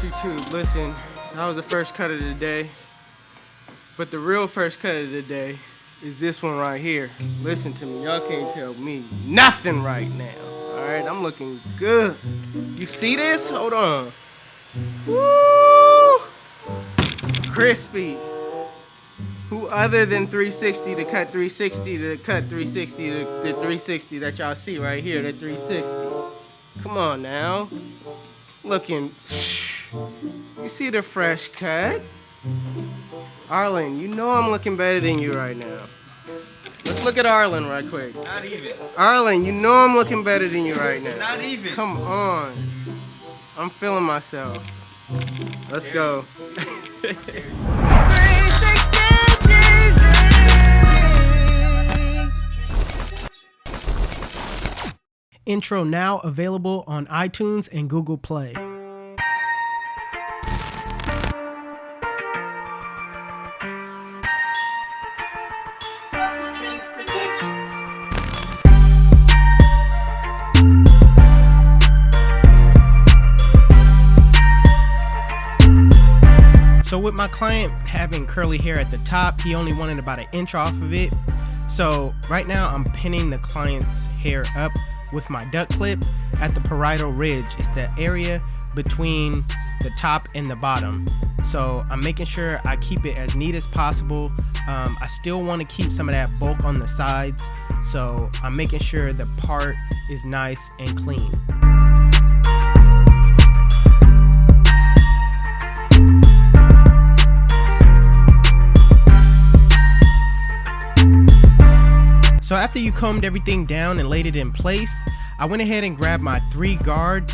YouTube, listen, that was the first cut of the day, but the real first cut of the day is this one right here. Listen to me, y'all can't tell me nothing right now, alright? I'm looking good. You see this? Hold on. Woo! Crispy. Who other than 360 to cut 360 to cut 360 to the 360 that y'all see right here, the 360. Come on now. Looking, you see the fresh cut? Arlen, you know I'm looking better than you right now. Let's look at Arlen right quick. Not even. Arlen, you know I'm looking better than you right now. Not even. Come on. I'm feeling myself. Let's go. Intro now available on iTunes and Google Play. So with my client having curly hair at the top, he only wanted about an inch off of it. So right now I'm pinning the client's hair up with my duck clip at the parietal ridge. It's the area between the top and the bottom. So I'm making sure I keep it as neat as possible. I still want to keep some of that bulk on the sides. So I'm making sure the part is nice and clean. So after you combed everything down and laid it in place, I went ahead and grabbed my 3 guard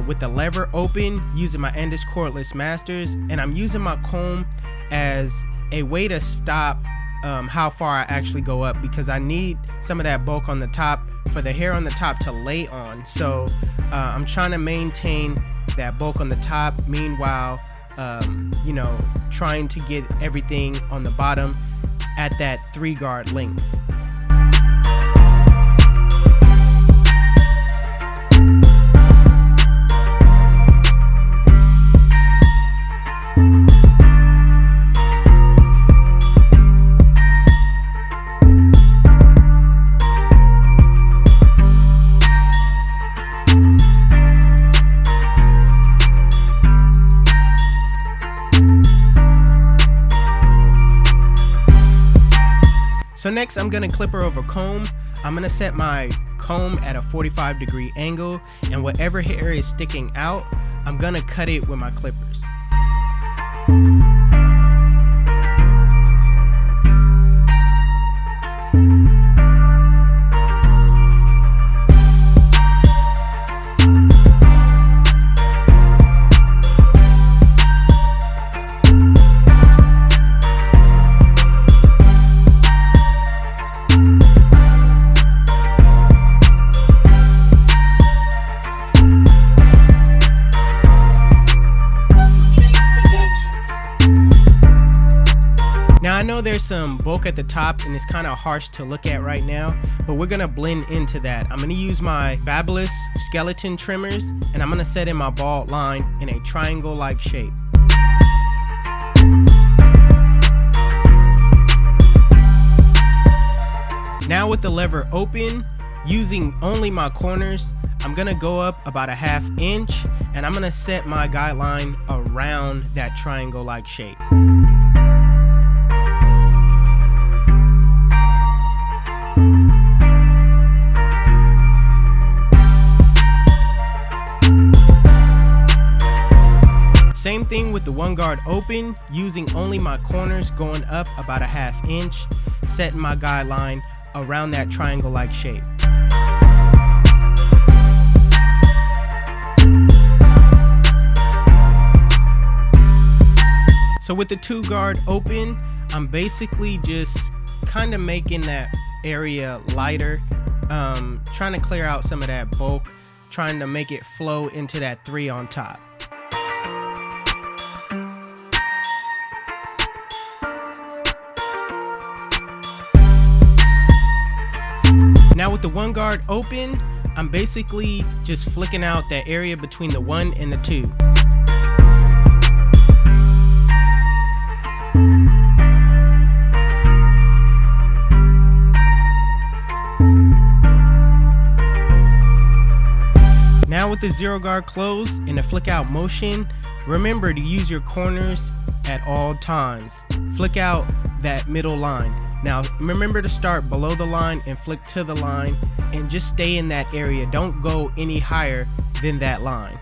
with the lever open using my Endless Cordless Masters, and I'm using my comb as a way to stop how far I actually go up, because I need some of that bulk on the top for the hair on the top to lay on. So I'm trying to maintain that bulk on the top, meanwhile you know, trying to get everything on the bottom at that 3 guard length. So next I'm gonna clipper over comb. I'm gonna set my comb at a 45-degree angle, and whatever hair is sticking out, I'm gonna cut it with my clippers. Now I know there's some bulk at the top and it's kind of harsh to look at right now, but we're gonna blend into that. I'm gonna use my Fabulous skeleton trimmers, and I'm gonna set in my bald line in a triangle-like shape. Now with the lever open, using only my corners, I'm gonna go up about a 1/2 inch, and I'm gonna set my guideline around that triangle-like shape. Same thing with the 1 guard open, using only my corners, going up about a 1/2 inch, setting my guideline around that triangle-like shape. So with the 2 guard open, I'm basically just kind of making that area lighter, trying to clear out some of that bulk, trying to make it flow into that 3 on top. Now with the 1 guard open, I'm basically just flicking out that area between the 1 and the 2. Now with the zero guard closed in a flick out motion, remember to use your corners at all times. Flick out that middle line. Now remember to start below the line and flick to the line and just stay in that area. Don't go any higher than that line.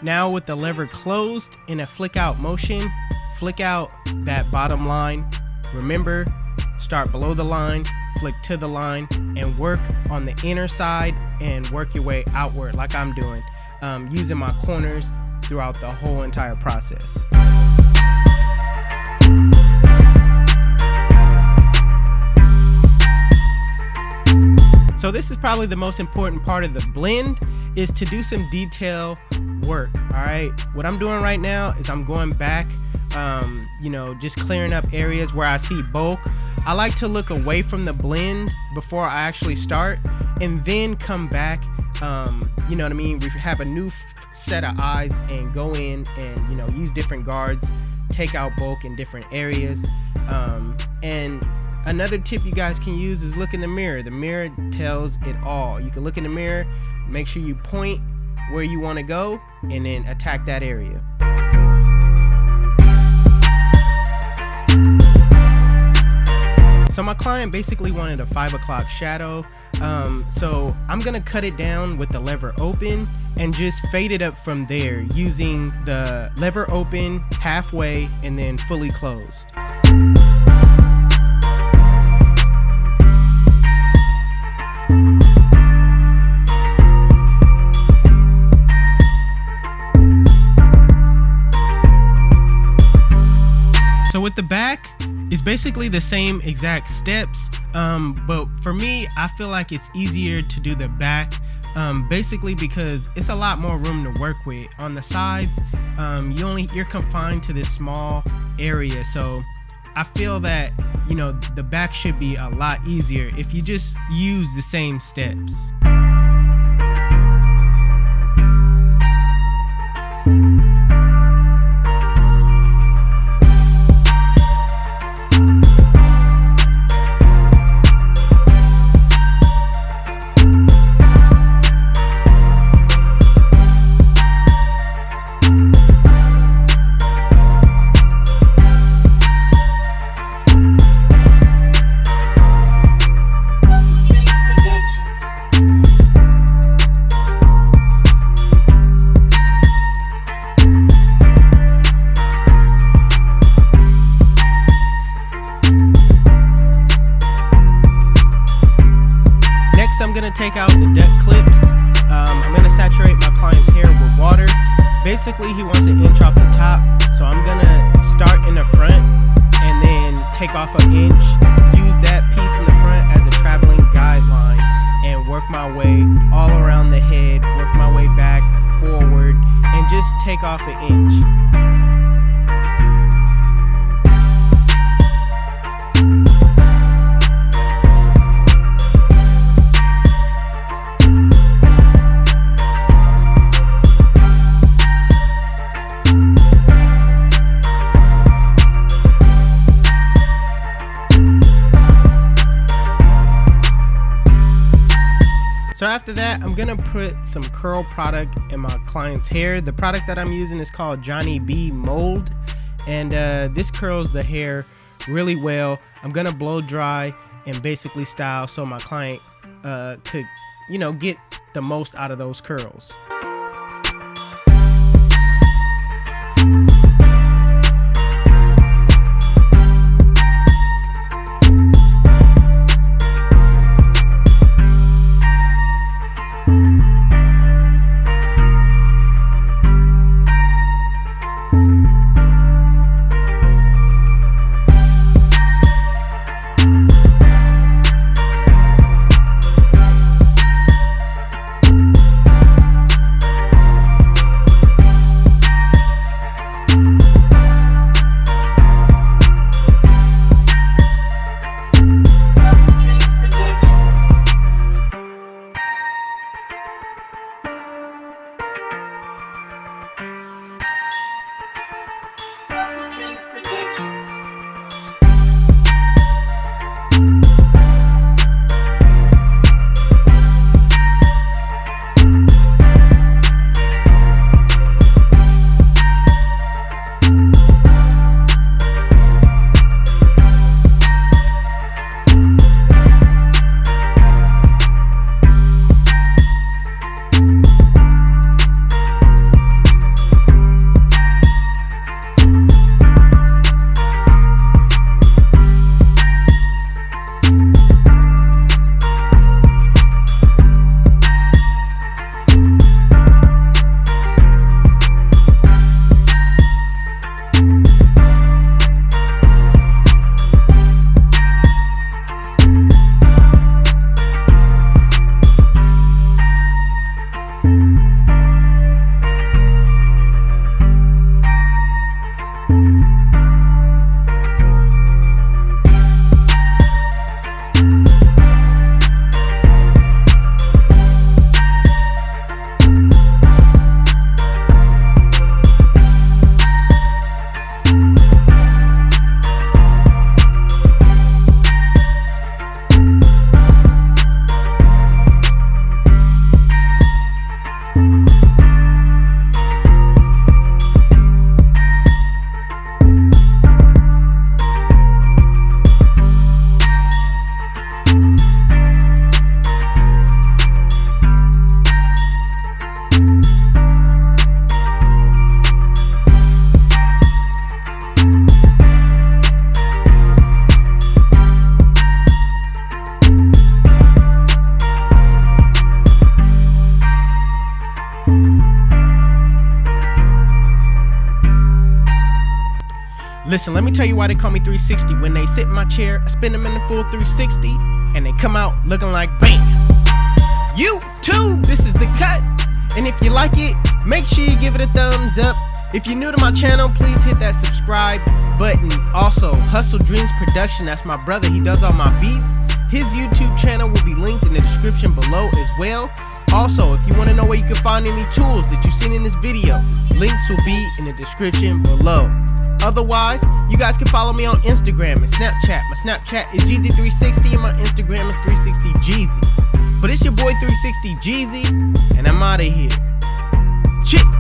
Now with the lever closed in a flick out motion, flick out that bottom line. Remember, start below the line, flick to the line, and work on the inner side and work your way outward like I'm doing, using my corners throughout the whole entire process. So this is probably the most important part of the blend, is to do some detail work. All right, what I'm doing right now is I'm going back, just clearing up areas where I see bulk. I like to look away from the blend before I actually start and then come back, you know what I mean? We have a new set of eyes and go in and, use different guards, take out bulk in different areas. And another tip you guys can use is look in the mirror. The mirror tells it all. You can look in the mirror, make sure you point where you want to go, and then attack that area. So my client basically wanted a 5 o'clock shadow. So I'm gonna cut it down with the lever open and just fade it up from there using the lever open halfway and then fully closed. So with the back, it's basically the same exact steps, but for me, I feel like it's easier to do the back, basically because it's a lot more room to work with. On the sides, you're confined to this small area, so I feel that the back should be a lot easier if you just use the same steps. I'm gonna take out the duck clips. I'm gonna saturate my client's hair with water. Basically, he wants an inch off the top, so I'm gonna start in the front and then take off an inch. Use that piece in the front as a traveling guideline and work my way all around the head, work my way back, forward, and just take off an inch. So after that, I'm gonna put some curl product in my client's hair. The product that I'm using is called Johnny B Mold, and this curls the hair really well. I'm gonna blow dry and basically style so my client could, get the most out of those curls. Listen, let me tell you why they call me 360. When they sit in my chair, I spin them in the full 360, and they come out looking like bam. YouTube, this is the cut. And if you like it, make sure you give it a thumbs up. If you're new to my channel, please hit that subscribe button. Also, HustleDreamProduction, that's my brother. He does all my beats. His YouTube channel will be linked in the description below as well. Also, if you want to know where you can find any tools that you've seen in this video, links will be in the description below. Otherwise, you guys can follow me on Instagram and Snapchat. My Snapchat is Jeezy360 and my Instagram is 360Jeezy. But it's your boy 360Jeezy, and I'm out of here. Chit!